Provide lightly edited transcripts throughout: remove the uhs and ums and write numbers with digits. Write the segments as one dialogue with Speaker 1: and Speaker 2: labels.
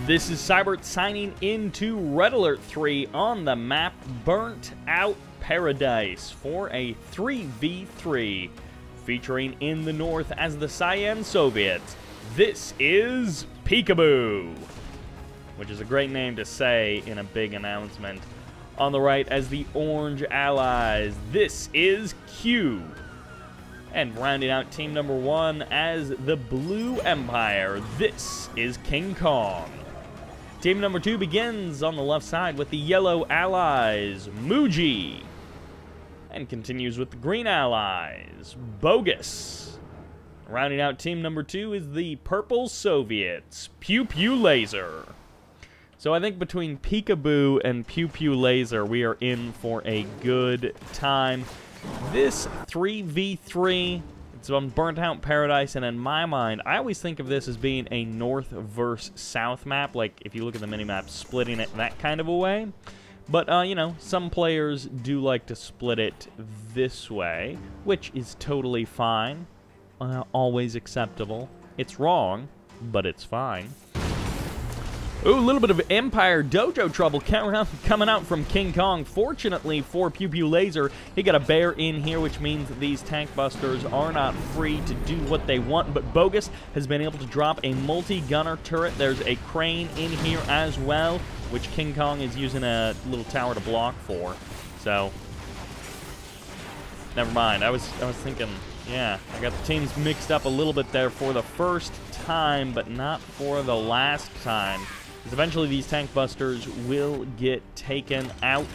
Speaker 1: This is Sybert signing into Red Alert 3 on the map Burnt Out Paradise for a 3v3 featuring in the north as the Cyan Soviets. This is Piccaboo, which is a great name to say in a big announcement. On the right as the Orange Allies, this is Q. And rounding out team number 1 as the Blue Empire, this is KingKonG. Team number 2 begins on the left side with the Yellow Allies, Mooji. And continues with the Green Allies, Bogus. Rounding out team number 2 is the Purple Soviets, pewpewlazer. So I think between Piccaboo and pewpewlazer, we are in for a good time. This 3v3, it's on Burnt Out Paradise, and in my mind, I always think of this as being a north versus south map, like if you look at the minimap, splitting it that kind of a way. But, you know, some players do like to split it this way, which is totally fine, always acceptable. It's wrong, but it's fine. Ooh, a little bit of Empire Dojo trouble coming out from KingKonG. Fortunately for pewpewlazer, he got a bear in here, which means that these tank busters are not free to do what they want. But Bogus has been able to drop a multi-gunner turret. There's a crane in here as well, which KingKonG is using a little tower to block for. So, never mind. I was thinking, yeah, I got the teams mixed up a little bit there for the first time, but not for the last time. Because eventually these tank busters will get taken out.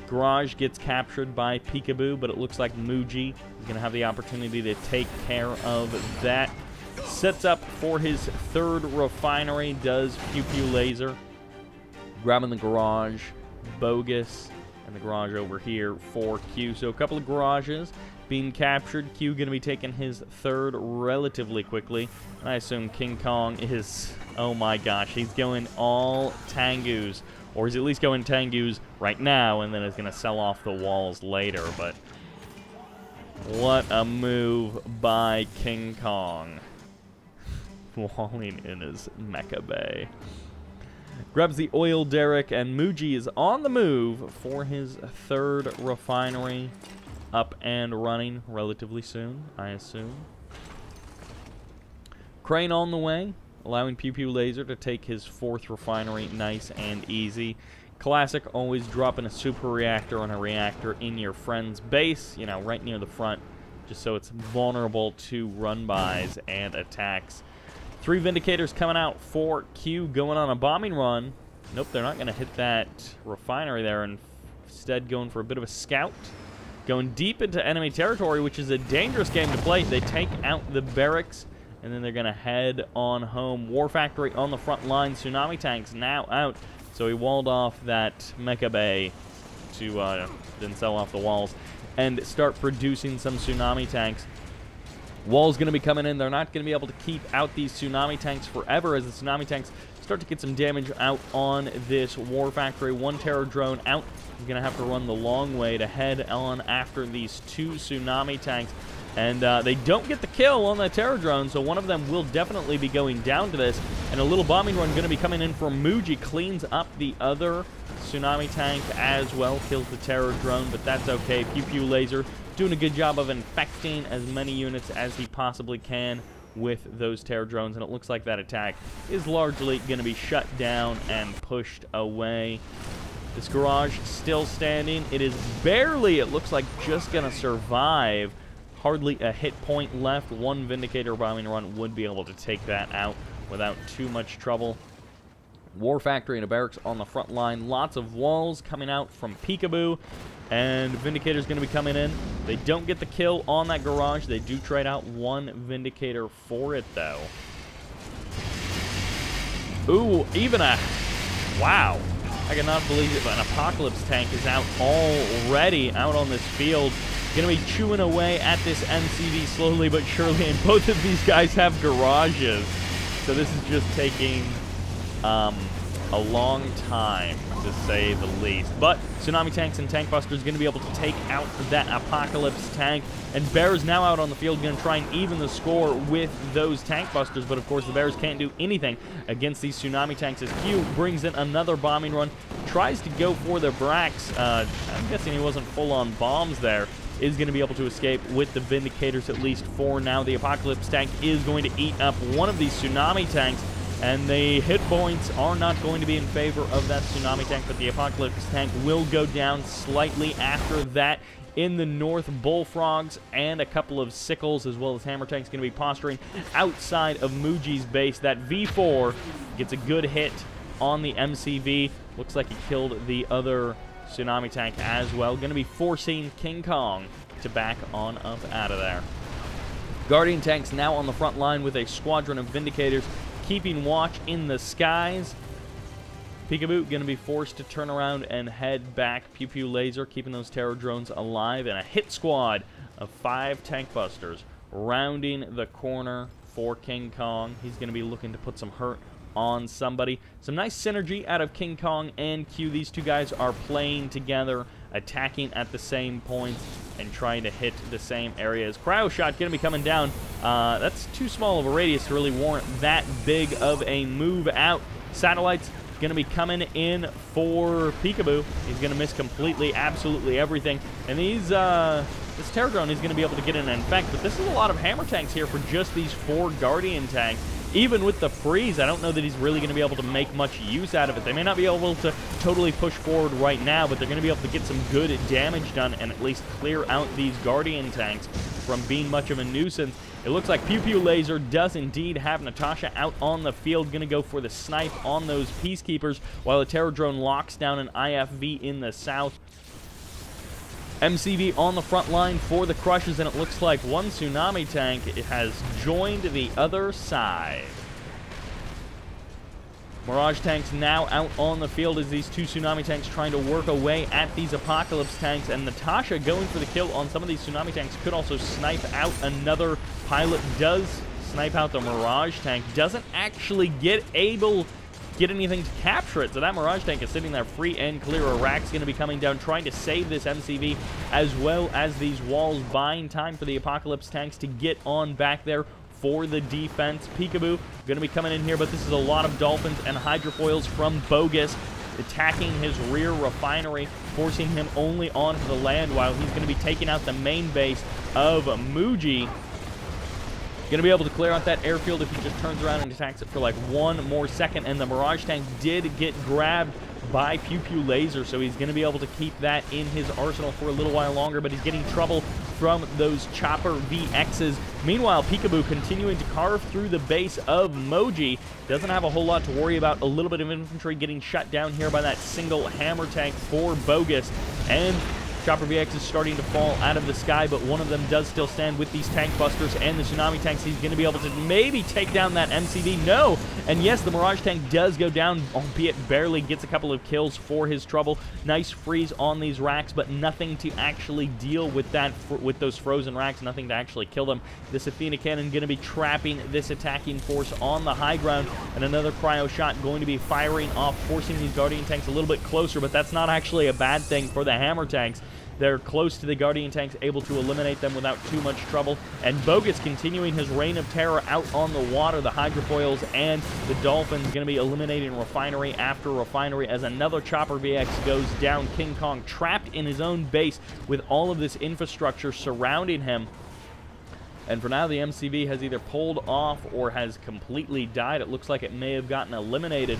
Speaker 1: Garage gets captured by Piccaboo, but it looks like Mooji is going to have the opportunity to take care of that. Sets up for his third refinery, does pewpewlazer. Grabbing the garage, Bogus, and the garage over here for Q. So a couple of garages being captured. Q going to be taking his third relatively quickly. And I assume KingKonG is, oh my gosh, he's going all Tengus. Or he's at least going Tengus right now, and then is going to sell off the walls later. But what a move by KingKonG. Walling in his mecha bay. Grabs the oil derrick, and Mooji is on the move for his third refinery. Up and running relatively soon, I assume. Crane on the way, allowing pewpewlazer to take his fourth refinery nice and easy. Classic, always dropping a super reactor on a reactor in your friend's base, you know, right near the front, just so it's vulnerable to run-bys and attacks. 3 Vindicators coming out for Q, going on a bombing run. Nope, they're not going to hit that refinery there, and instead going for a bit of a scout. Going deep into enemy territory, which is a dangerous game to play. They take out the barracks, and then they're going to head on home. War Factory on the front line. Tsunami tanks now out. So he walled off that mecha bay to then sell off the walls and start producing some tsunami tanks. Walls going to be coming in. They're not going to be able to keep out these tsunami tanks forever as the tsunami tanks start to get some damage out on this War Factory. 1 terror drone out. He's going to have to run the long way to head on after these 2 tsunami tanks. And they don't get the kill on the terror drone, so one of them will definitely be going down to this. And a little bombing run going to be coming in from Mooji. Cleans up the other tsunami tank as well. Kills the terror drone, but that's okay. pewpewlazer doing a good job of infecting as many units as he possibly can with those terror drones. And it looks like that attack is largely going to be shut down and pushed away. This garage still standing. It is barely, it looks like, just going to survive. Hardly a hit point left. 1 Vindicator bombing run would be able to take that out without too much trouble. War Factory and a barracks on the front line. Lots of walls coming out from Piccaboo. And Vindicator's going to be coming in. They don't get the kill on that garage. They do trade out 1 Vindicator for it, though. Ooh, even a... Wow. I cannot believe it, but an Apocalypse tank is out already, out on this field. Going to be chewing away at this MCV slowly but surely, and both of these guys have garages. So this is just taking a long time, to say the least. But Tsunami Tanks and Tank Busters going to be able to take out that Apocalypse tank. And Bears now out on the field going to try and even the score with those Tank Busters. But, of course, the Bears can't do anything against these Tsunami Tanks as Q brings in another bombing run. Tries to go for the Brax. I'm guessing he wasn't full on bombs there. Is going to be able to escape with the Vindicators, at least for now. The Apocalypse tank is going to eat up one of these Tsunami Tanks. And the hit points are not going to be in favor of that Tsunami tank, but the Apocalypse tank will go down slightly after that. In the north, Bullfrogs and a couple of Sickles, as well as Hammer tanks, going to be posturing outside of Mooji's base. That V4 gets a good hit on the MCV. Looks like he killed the other Tsunami tank as well. Going to be forcing KingKonG to back on up out of there. Guardian tanks now on the front line with a squadron of Vindicators keeping watch in the skies. Piccaboo going to be forced to turn around and head back. Pewpewlazer keeping those terror drones alive. And a hit squad of 5 Tank Busters rounding the corner for KingKonG. He's going to be looking to put some hurt on somebody. Some nice synergy out of KingKonG and Q. These two guys are playing together, attacking at the same points and trying to hit the same areas. Cryo shot going to be coming down. That's too small of a radius to really warrant that big of a move out. Satellites going to be coming in for Piccaboo. He's going to miss completely, absolutely everything. And these, this Terror Drone is going to be able to get in and infect, but this is a lot of Hammer tanks here for just these 4 Guardian tanks. Even with the freeze, I don't know that he's really going to be able to make much use out of it. They may not be able to totally push forward right now, but they're going to be able to get some good damage done and at least clear out these Guardian tanks from being much of a nuisance. It looks like pewpewlazer does indeed have Natasha out on the field, going to go for the snipe on those Peacekeepers, while the Terror Drone locks down an IFV in the south. MCV on the front line for the Crushes, and it looks like one Tsunami tank has joined the other side. Mirage tanks now out on the field as these 2 Tsunami tanks trying to work away at these Apocalypse tanks, and Natasha going for the kill on some of these Tsunami tanks. Could also snipe out another pilot. Does snipe out the Mirage tank. Doesn't actually get anything to capture it, so that Mirage tank is sitting there free and clear. Iraq's going to be coming down trying to save this MCV, as well as these walls, buying time for the Apocalypse tanks to get on back there for the defense. Piccaboo going to be coming in here, but this is a lot of Dolphins and Hydrofoils from Bogus attacking his rear refinery, forcing him only onto the land, while he's going to be taking out the main base of Mooji. Going to be able to clear out that airfield if he just turns around and attacks it for like 1 more second. And the Mirage tank did get grabbed by pewpewlazer, so he's going to be able to keep that in his arsenal for a little while longer, but he's getting trouble from those Chopper VXs. Meanwhile, Piccaboo continuing to carve through the base of Mooji. Doesn't have a whole lot to worry about. A little bit of infantry getting shut down here by that single Hammer tank for Bogus. And Chopper VX is starting to fall out of the sky, but one of them does still stand with these Tank Busters and the Tsunami tanks. He's going to be able to maybe take down that MCV. No! And yes, the Mirage tank does go down, albeit barely. Gets a couple of kills for his trouble. Nice freeze on these racks, but nothing to actually deal with that, with those frozen racks. Nothing to actually kill them. This Athena cannon going to be trapping this attacking force on the high ground, and another cryo shot going to be firing off, forcing these Guardian tanks a little bit closer, but that's not actually a bad thing for the Hammer tanks. They're close to the Guardian tanks, able to eliminate them without too much trouble. And Bogus continuing his reign of terror out on the water. The Hydrofoils and the Dolphins going to be eliminating refinery after refinery as another Chopper VX goes down. KingKonG trapped in his own base with all of this infrastructure surrounding him. And for now, the MCV has either pulled off or has completely died. It looks like it may have gotten eliminated.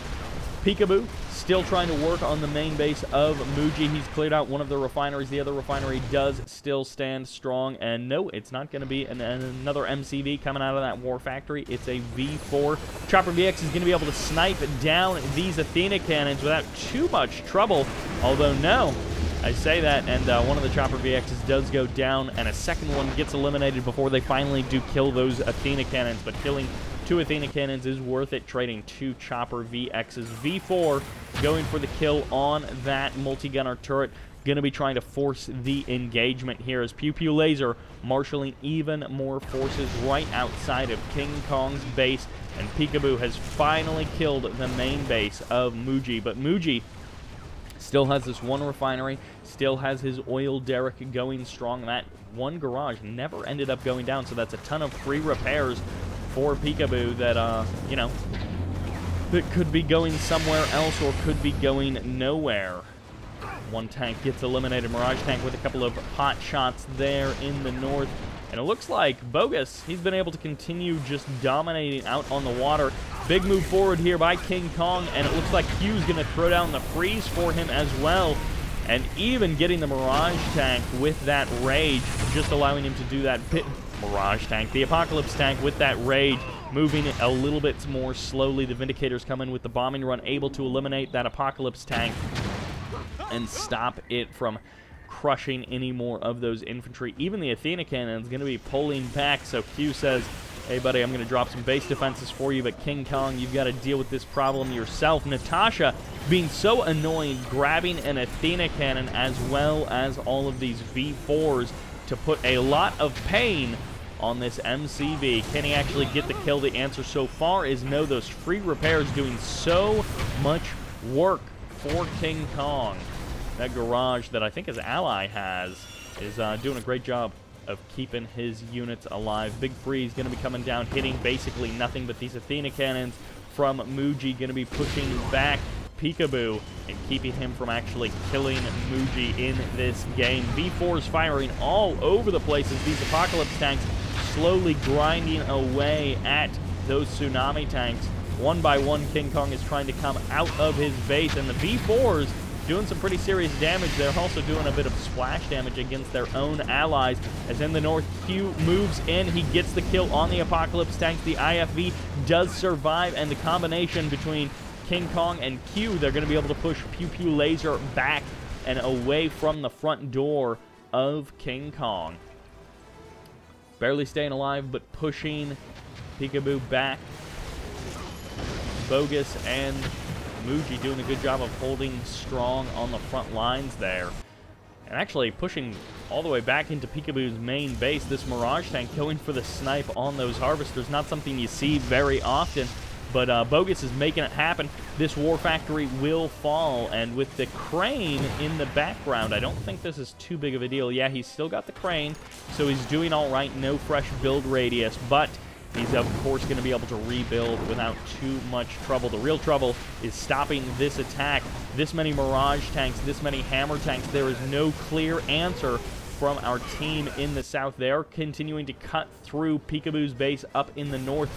Speaker 1: Piccaboo still trying to work on the main base of Mooji. He's cleared out one of the refineries. The other refinery does still stand strong. And no, it's not going to be another MCV coming out of that war factory. It's a V4. Chopper VX is going to be able to snipe down these Athena cannons without too much trouble. Although, no, I say that, and one of the Chopper VXs does go down, and a second one gets eliminated before they finally do kill those Athena cannons. But killing 2 Athena cannons is worth it, trading 2 Chopper VXs. V4 going for the kill on that multi-gunner turret. Going to be trying to force the engagement here as pewpewlazer marshaling even more forces right outside of KingKonG's base, and Piccaboo has finally killed the main base of mooji. But mooji still has this one refinery, still has his oil derrick going strong. That one garage never ended up going down, so that's a ton of free repairs for Piccaboo that, you know, that could be going somewhere else or could be going nowhere. One tank gets eliminated. Mirage tank with a couple of hot shots there in the north. And it looks like Bogus, he's been able to continue just dominating out on the water. Big move forward here by KingKonG, and it looks like Q's going to throw down the freeze for him as well. And even getting the Mirage tank with that rage, just allowing him to do that bit. Mirage tank, the Apocalypse tank with that rage, moving a little bit more slowly. The Vindicators come in with the bombing run, able to eliminate that Apocalypse tank and stop it from crushing any more of those infantry. Even the Athena cannon is going to be pulling back, so Q says, hey buddy, I'm going to drop some base defenses for you, but KingKonG, you've got to deal with this problem yourself. Natasha being so annoying, grabbing an Athena cannon as well as all of these V4s to put a lot of pain on this MCV. Can he actually get the kill? The answer so far is no. Those free repairs doing so much work for KingKonG. That garage that I think his ally has is doing a great job of keeping his units alive. Big Freeze going to be coming down, hitting basically nothing but these Athena cannons from mooji. Going to be pushing back Piccaboo and keeping him from actually killing mooji in this game. V4s firing all over the place as these Apocalypse tanks slowly grinding away at those tsunami tanks. One by one, KingKonG is trying to come out of his base, and the V4s doing some pretty serious damage. They're also doing a bit of splash damage against their own allies. As in the north, Q moves in. He gets the kill on the Apocalypse tanks. The IFV does survive, and the combination between KingKonG and Q, they're going to be able to push pewpewlazer back and away from the front door of KingKonG. Barely staying alive, but pushing Piccaboo back. Bogus and mooji doing a good job of holding strong on the front lines there. And actually pushing all the way back into Piccaboo's main base. This Mirage tank going for the snipe on those harvesters. Not something you see very often, but Bogus is making it happen. This war factory will fall, and with the crane in the background, I don't think this is too big of a deal. Yeah, he's still got the crane, so he's doing all right. No fresh build radius, but he's, of course, going to be able to rebuild without too much trouble. The real trouble is stopping this attack. This many Mirage tanks, this many Hammer tanks, there is no clear answer from our team in the south. They are continuing to cut through Piccaboo's base up in the north.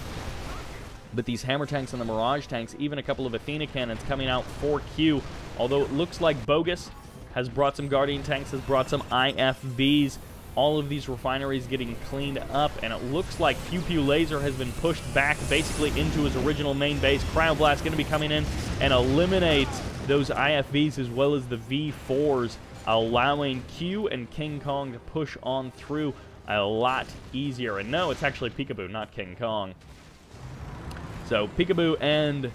Speaker 1: But these Hammer tanks and the Mirage tanks, even a couple of Athena cannons coming out for Q. Although it looks like Bogus has brought some Guardian tanks, has brought some IFVs. All of these refineries getting cleaned up, and it looks like pewpewlazer has been pushed back basically into his original main base. Cryoblast going to be coming in and eliminate those IFVs as well as the V4s, allowing Q and KingKonG to push on through a lot easier. And no, it's actually Piccaboo, not KingKonG. So Piccaboo and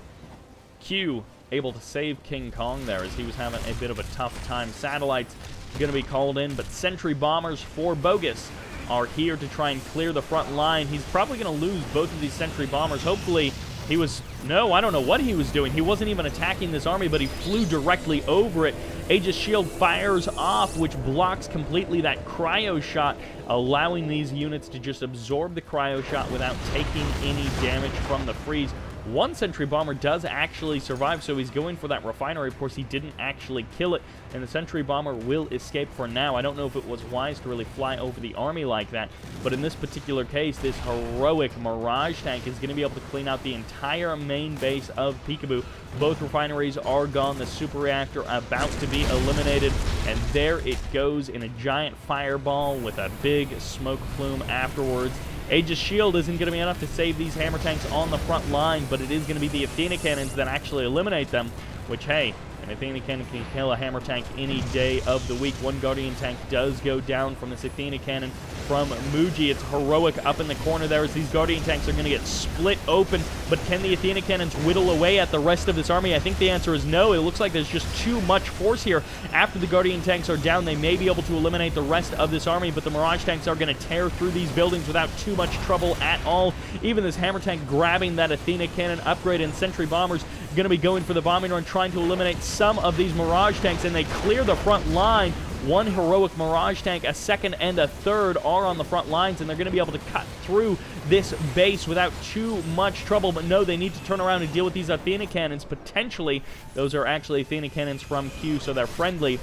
Speaker 1: Q able to save KingKonG there as he was having a bit of a tough time. Satellites going to be called in, but sentry bombers for Bogus are here to try and clear the front line. He's probably going to lose both of these sentry bombers. Hopefully he was... No, I don't know what he was doing. He wasn't even attacking this army, but he flew directly over it. Aegis Shield fires off, which blocks completely that cryo shot, allowing these units to just absorb the cryo shot without taking any damage from the freeze. One sentry bomber does actually survive, so he's going for that refinery. Of course, he didn't actually kill it, and the sentry bomber will escape for now. I don't know if it was wise to really fly over the army like that, but in this particular case, this heroic Mirage tank is going to be able to clean out the entire main base of Piccaboo. Both refineries are gone. The super reactor about to be eliminated, and there it goes in a giant fireball with a big smoke plume afterwards. Aegis Shield isn't going to be enough to save these Hammer tanks on the front line, but it is going to be the Athena cannons that actually eliminate them, which, hey, An Athena Cannon can kill a hammer tank any day of the week. One Guardian tank does go down from this Athena Cannon from mooji. It's heroic up in the corner there as these Guardian tanks are going to get split open. But can the Athena Cannons whittle away at the rest of this army? I think the answer is no. It looks like there's just too much force here. After the Guardian tanks are down, they may be able to eliminate the rest of this army, but the Mirage tanks are going to tear through these buildings without too much trouble at all. Even this hammer tank grabbing that Athena Cannon upgrade, and sentry bombers going to be going for the bombing run, trying to eliminate some of these Mirage tanks, and they clear the front line. One heroic Mirage tank, a second and a third are on the front lines, and they're going to be able to cut through this base without too much trouble. But no, they need to turn around and deal with these Athena Cannons. Potentially, those are actually Athena Cannons from Q, so they're friendly.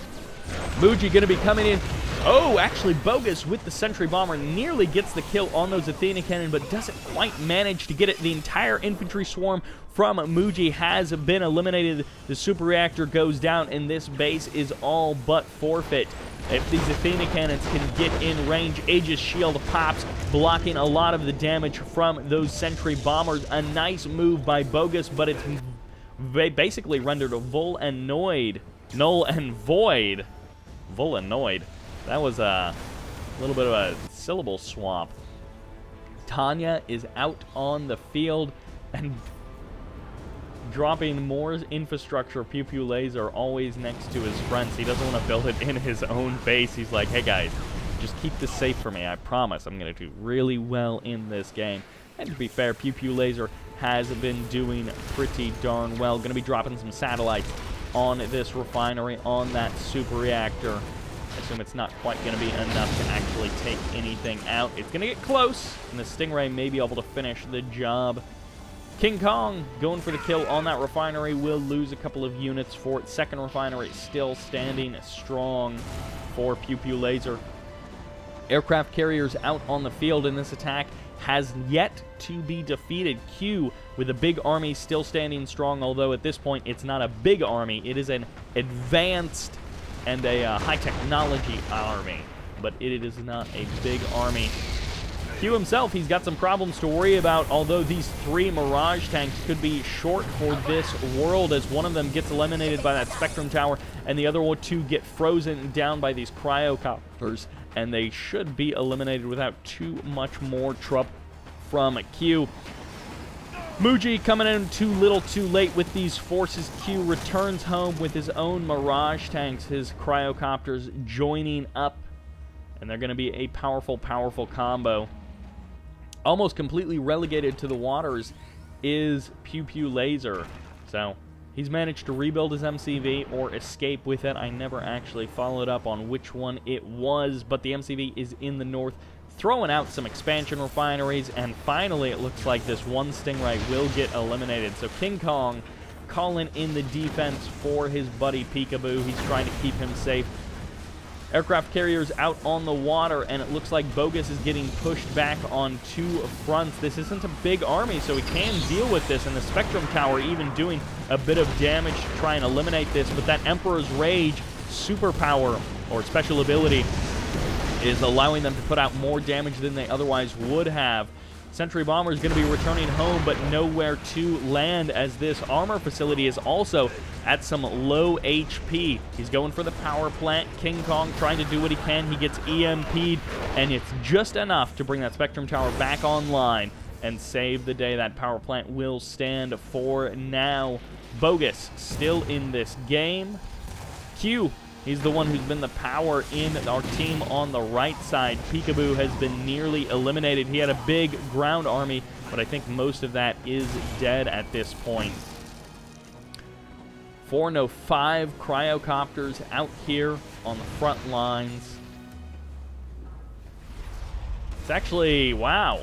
Speaker 1: mooji going to be coming in. Oh, actually, Bogus with the Sentry Bomber nearly gets the kill on those Athena Cannon, but doesn't quite manage to get it. The entire infantry swarm from mooji has been eliminated. The super reactor goes down, and this base is all but forfeit. If these Athena Cannons can get in range, Aegis Shield pops, blocking a lot of the damage from those Sentry Bombers. A nice move by Bogus, but it's basically rendered null and void. Volanoid. That was a little bit of a syllable swap. Tanya is out on the field and dropping more infrastructure. Pewpewlazer always next to his friends. He doesn't want to build it in his own base. He's like, hey guys, just keep this safe for me. I promise I'm going to do really well in this game. And to be fair, Pewpewlazer has been doing pretty darn well. Going to be dropping some satellites on this refinery, on that super reactor. I assume it's not quite going to be enough to actually take anything out. It's going to get close, and the Stingray may be able to finish the job. KingKonG going for the kill on that refinery. Will lose a couple of units for it. Second refinery still standing strong for Pewpewlazer. Aircraft carriers out on the field in this attack has yet to be defeated. Q with a big army still standing strong, although at this point it's not a big army. It is an advanced and a high technology army, but it is not a big army. Q himself, he's got some problems to worry about, although these 3 Mirage tanks could be short for this world, as one of them gets eliminated by that Spectrum Tower, and the other 2 get frozen down by these cryocopters, and they should be eliminated without too much more trouble from Q. mooji coming in too little too late with these forces. Q returns home with his own Mirage tanks, his cryocopters joining up, and they're going to be a powerful, powerful combo. Almost completely relegated to the waters is Pewpewlazer. So he's managed to rebuild his MCV or escape with it. I never actually followed up on which one it was, but the MCV is in the north, throwing out some expansion refineries, and finally it looks like this one Stingray will get eliminated. So KingKonG calling in the defense for his buddy Piccaboo. He's trying to keep him safe. Aircraft carriers out on the water, and it looks like Bogus is getting pushed back on 2 fronts. This isn't a big army, so he can deal with this, and the Spectrum Tower even doing a bit of damage to try and eliminate this, but that Emperor's Rage superpower, or special ability, is allowing them to put out more damage than they otherwise would have. Sentry Bomber is going to be returning home, but nowhere to land, as this armor facility is also at some low HP. He's going for the power plant. KingKonG trying to do what he can. He gets EMP'd, and it's just enough to bring that Spectrum Tower back online and save the day. That power plant will stand for now. Bogus still in this game. Q, he's the one who's been the power in our team on the right side. Piccaboo has been nearly eliminated. He had a big ground army, but I think most of that is dead at this point. 4, no 5 cryocopters out here on the front lines. It's actually, wow,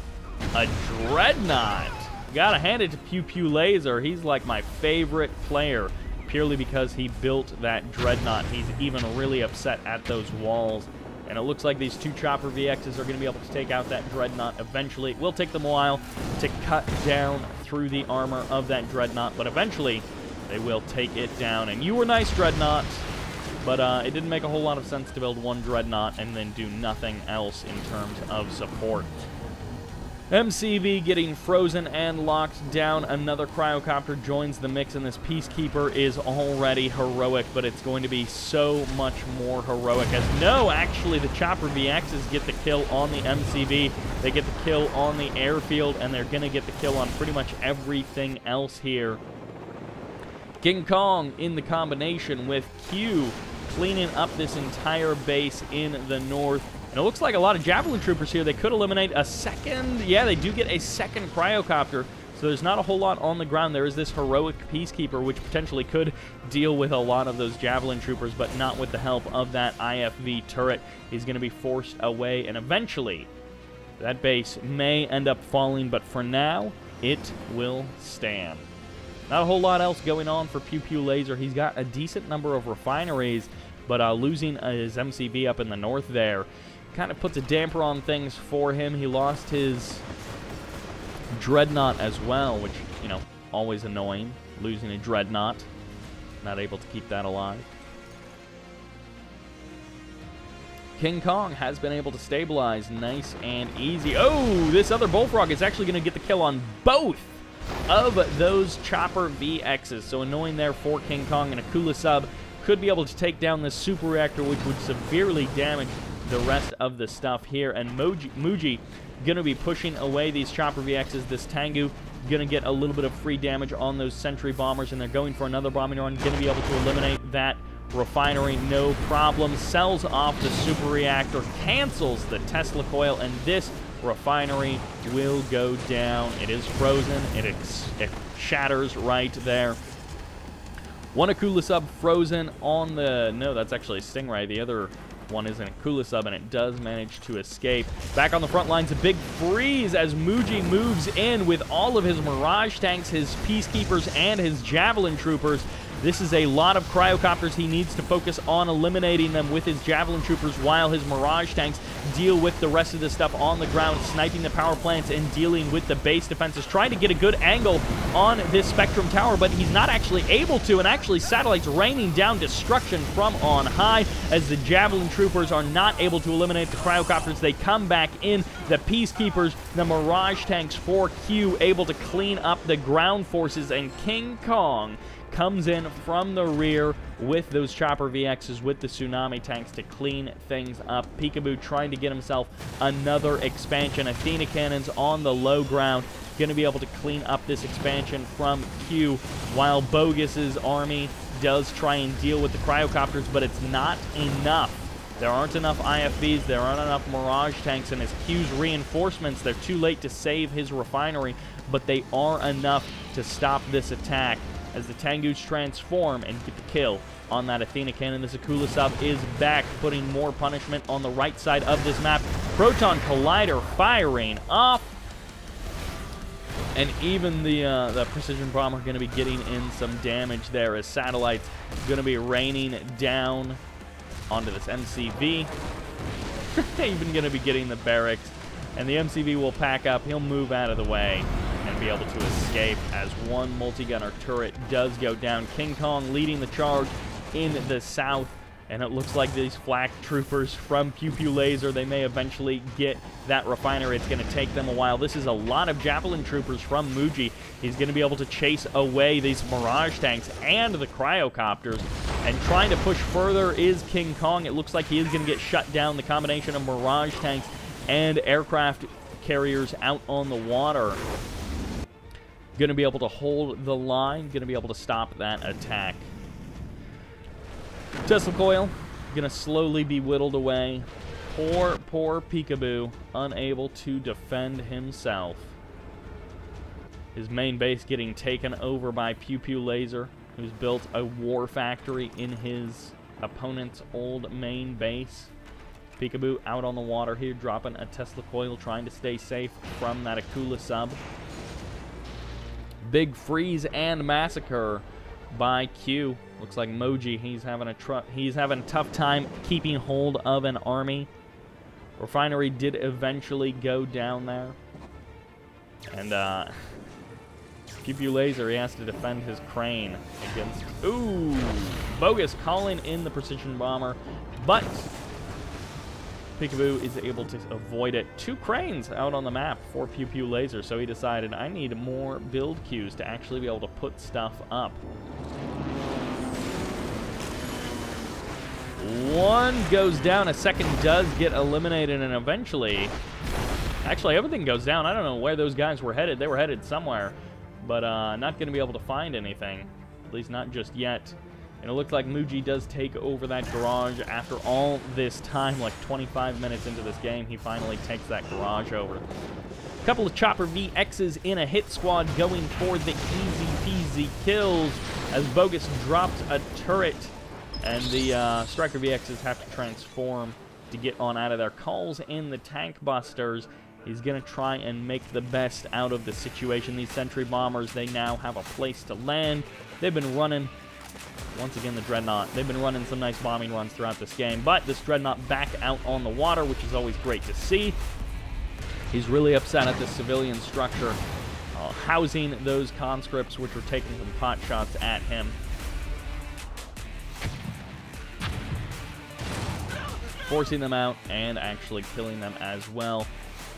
Speaker 1: a Dreadnought. Gotta hand it to Pewpewlazer. He's like my favorite player, purely because he built that Dreadnought. He's even really upset at those walls. And it looks like these 2 Chopper VXs are going to be able to take out that Dreadnought eventually. It will take them a while to cut down through the armor of that Dreadnought, but eventually they will take it down. And you were nice, Dreadnought, but it didn't make a whole lot of sense to build 1 Dreadnought and then do nothing else in terms of support. MCV getting frozen and locked down. Another cryocopter joins the mix, and this Peacekeeper is already heroic, but it's going to be so much more heroic. As no, actually, the Chopper VXs get the kill on the MCV. They get the kill on the airfield, and they're going to get the kill on pretty much everything else here. KingKonG in the combination with Q cleaning up this entire base in the north. And it looks like a lot of Javelin Troopers here. They could eliminate a second. Yeah, they do get a second Cryocopter. So there's not a whole lot on the ground. There is this heroic Peacekeeper, which potentially could deal with a lot of those Javelin Troopers, but not with the help of that IFV turret. He's going to be forced away, and eventually that base may end up falling, but for now, it will stand. Not a whole lot else going on for pewpewlazer. He's got a decent number of refineries, but losing his MCV up in the north there kind of puts a damper on things for him. He lost his Dreadnought as well, which, you know, always annoying. Losing a Dreadnought. Not able to keep that alive. KingKonG has been able to stabilize nice and easy. Oh, this other Bullfrog is actually going to get the kill on both of those Chopper VXs. So annoying there for KingKonG, and a Kula sub could be able to take down this super reactor, which would severely damage the rest of the stuff here. And mooji going to be pushing away these Chopper VXs. This Tengu going to get a little bit of free damage on those Sentry Bombers, and they're going for another bombing run. Going to be able to eliminate that refinery, no problem. Sells off the super reactor, cancels the Tesla coil, and this refinery will go down. It is frozen. It shatters right there. One Akula sub frozen on the... No, that's actually a Stingray. The other one isn't a Akula sub, and it does manage to escape. Back on the front lines, a big freeze as mooji moves in with all of his Mirage tanks, his Peacekeepers, and his Javelin Troopers. This is a lot of Cryocopters. He needs to focus on eliminating them with his Javelin Troopers while his Mirage tanks deal with the rest of the stuff on the ground, sniping the power plants and dealing with the base defenses, trying to get a good angle on this Spectrum Tower, but he's not actually able to, and actually Satellite's raining down destruction from on high as the Javelin Troopers are not able to eliminate the Cryocopters. They come back in. The Peacekeepers, the Mirage tanks for Q, able to clean up the ground forces, and KingKonG comes in from the rear with those Chopper VXs, with the Tsunami tanks to clean things up. Piccaboo trying to get himself another expansion. Athena cannons on the low ground, going to be able to clean up this expansion from Q, while Bogus's army does try and deal with the Cryocopters, but it's not enough. There aren't enough IFVs, there aren't enough Mirage tanks, and his Q's reinforcements, they're too late to save his refinery, but they are enough to stop this attack as the Tengus transform and get the kill on that Athena cannon. This Akula sub is back, putting more punishment on the right side of this map. Proton Collider firing off, and even the Precision Bomber going to be getting in some damage there as Satellite's going to be raining down onto this MCV. Even going to be getting the barracks, and the MCV will pack up. He'll move out of the way and be able to escape as one multi-gunner turret does go down. KingKonG leading the charge in the south, and it looks like these flak troopers from pewpewlazer, they may eventually get that refinery. It's going to take them a while. This is a lot of Javelin troopers from mooji. He's going to be able to chase away these Mirage tanks and the Cryocopters, and trying to push further is KingKonG. It looks like he is going to get shut down. The combination of Mirage tanks and aircraft carriers out on the water going to be able to hold the line, going to be able to stop that attack. Tesla coil going to slowly be whittled away. Poor Piccaboo, unable to defend himself. His main base getting taken over by pewpewlazer, who's built a war factory in his opponent's old main base. Piccaboo out on the water here, dropping a Tesla coil, trying to stay safe from that Akula sub. Big freeze and massacre by Q. Looks like mooji, he's having a tough time keeping hold of an army. Refinery did eventually go down there, and pewpewlazer, he has to defend his crane against... Ooh, Bogus calling in the precision bomber, but Piccaboo is able to avoid it. 2 cranes out on the map for pewpewlazer, so he decided I need more build queues to actually be able to put stuff up. One goes down, a second does get eliminated, and eventually... Actually, everything goes down. I don't know where those guys were headed. They were headed somewhere, but not going to be able to find anything, at least not just yet. And it looks like mooji does take over that garage after all this time, like 25 minutes into this game. He finally takes that garage over. A couple of Chopper VXs in a hit squad going for the easy peasy kills as Bogus drops a turret, and the Striker VXs have to transform to get on out of there. Calls in the Tank Busters. He's going to try and make the best out of the situation. These Sentry Bombers, they now have a place to land. They've been running... Once again, the Dreadnought. They've been running some nice bombing runs throughout this game, but this Dreadnought back out on the water, which is always great to see. He's really upset at the civilian structure, housing those conscripts, which were taking some pot shots at him. Forcing them out and actually killing them as well.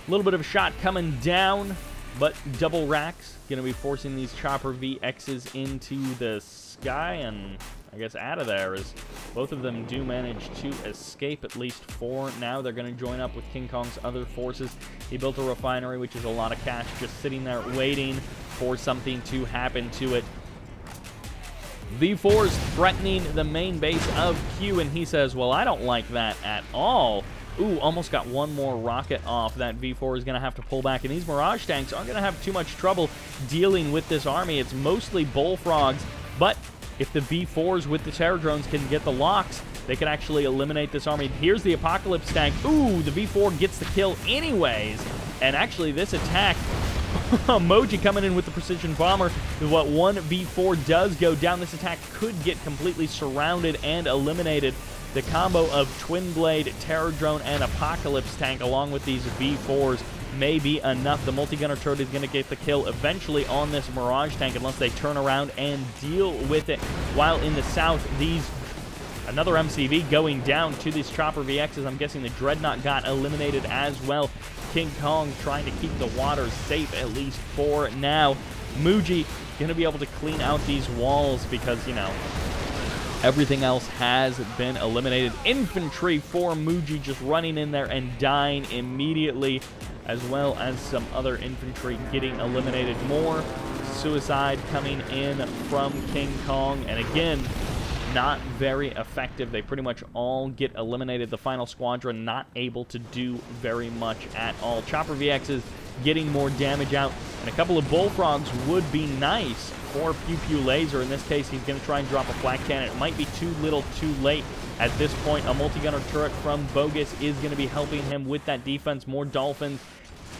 Speaker 1: A little bit of a shot coming down, but double racks going to be forcing these Chopper VXs into the sky and I guess out of there, as both of them do manage to escape, at least for now. They're going to join up with KingKonG's other forces. He built a refinery, which is a lot of cash, just sitting there waiting for something to happen to it. V4's threatening the main base of Q, and he says, well, I don't like that at all. Ooh, almost got one more rocket off. That V4 is going to have to pull back, and these Mirage tanks aren't going to have too much trouble dealing with this army. It's mostly bullfrogs, but if the V4s with the terror drones can get the locks, they can actually eliminate this army. Here's the Apocalypse tank. Ooh, the V4 gets the kill anyways, and actually this attack... Mooji coming in with the precision bomber. What one V4 does go down, this attack could get completely surrounded and eliminated. The combo of Twin Blade, Terror Drone, and Apocalypse tank along with these V4s may be enough. The multi-gunner turret is going to get the kill eventually on this Mirage tank unless they turn around and deal with it. While in the south, another MCV going down to these Chopper VXs. I'm guessing the Dreadnought got eliminated as well. KingKonG trying to keep the waters safe, at least for now. Mooji going to be able to clean out these walls because, you know, everything else has been eliminated. Infantry for Mooji just running in there and dying immediately, as well as some other infantry getting eliminated. More suicide coming in from KingKonG, and again, not very effective. They pretty much all get eliminated. The final squadron not able to do very much at all. Chopper VXs getting more damage out, and a couple of bullfrogs would be nice for pewpewlazer. In this case, he's going to try and drop a flak cannon. It might be too little too late at this point. A multi-gunner turret from Bogus is going to be helping him with that defense. More Dolphins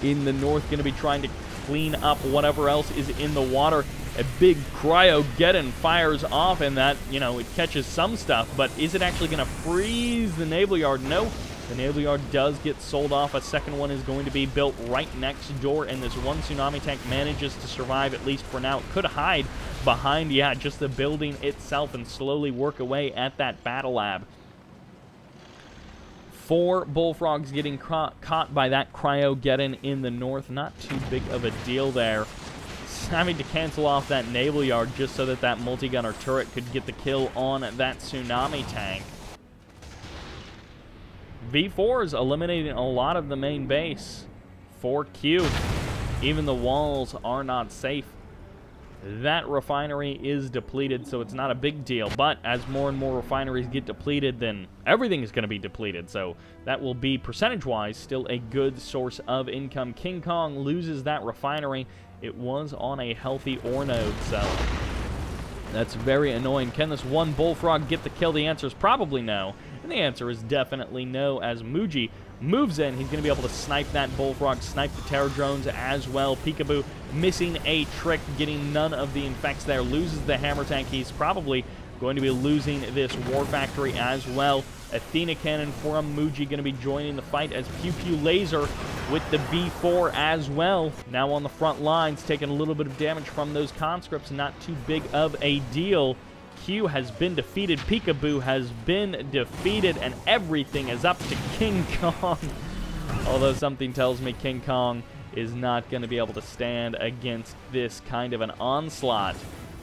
Speaker 1: in the north going to be trying to clean up whatever else is in the water. A big Cryogeddon fires off, and that, you know, it catches some stuff, but is it actually going to freeze the naval yard? No. The naval yard does get sold off. A second one is going to be built right next door, and this one tsunami tank manages to survive, at least for now. It could hide behind, yeah, just the building itself and slowly work away at that battle lab. 4 bullfrogs getting caught by that Cryogeddon in the north. Not too big of a deal there. Having to cancel off that naval yard just so that that multi-gunner turret could get the kill on that tsunami tank. V4 is eliminating a lot of the main base for Q. Even the walls are not safe. That refinery is depleted, so it's not a big deal. But as more and more refineries get depleted, then everything is going to be depleted. So that will be, percentage-wise, still a good source of income. KingKonG loses that refinery. It was on a healthy ore node, so that's very annoying. Can this one bullfrog get the kill? The answer is probably no. And the answer is definitely no, as Mooji moves in. He's going to be able to snipe that bullfrog, snipe the terror drones as well. Piccaboo missing a trick, getting none of the infects there. Loses the hammer tank. He's probably going to be losing this war factory as well. Athena cannon from Mooji going to be joining the fight as pewpewlazer with the V4 as well. Now on the front lines, taking a little bit of damage from those conscripts. Not too big of a deal. Q has been defeated, Piccaboo has been defeated, and everything is up to KingKonG. Although something tells me KingKonG is not going to be able to stand against this kind of an onslaught.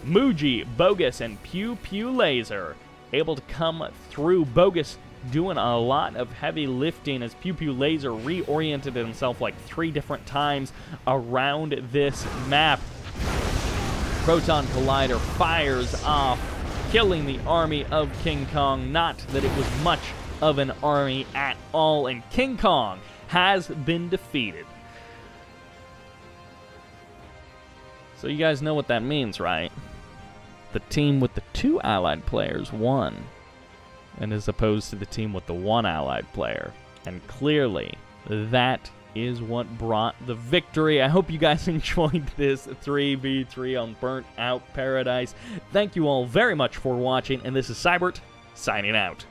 Speaker 1: Mooji, Bogus, and pewpewlazer able to come through. Bogus doing a lot of heavy lifting as pewpewlazer reoriented himself like 3 different times around this map. Proton Collider fires off, killing the army of KingKonG. Not that it was much of an army at all, and KingKonG has been defeated. So you guys know what that means, right? The team with the 2 allied players won, and as opposed to the team with the 1 allied player. And clearly, that is what brought the victory. I hope you guys enjoyed this 3v3 on Burnt Out Paradise. Thank you all very much for watching, and this is Sybert, signing out.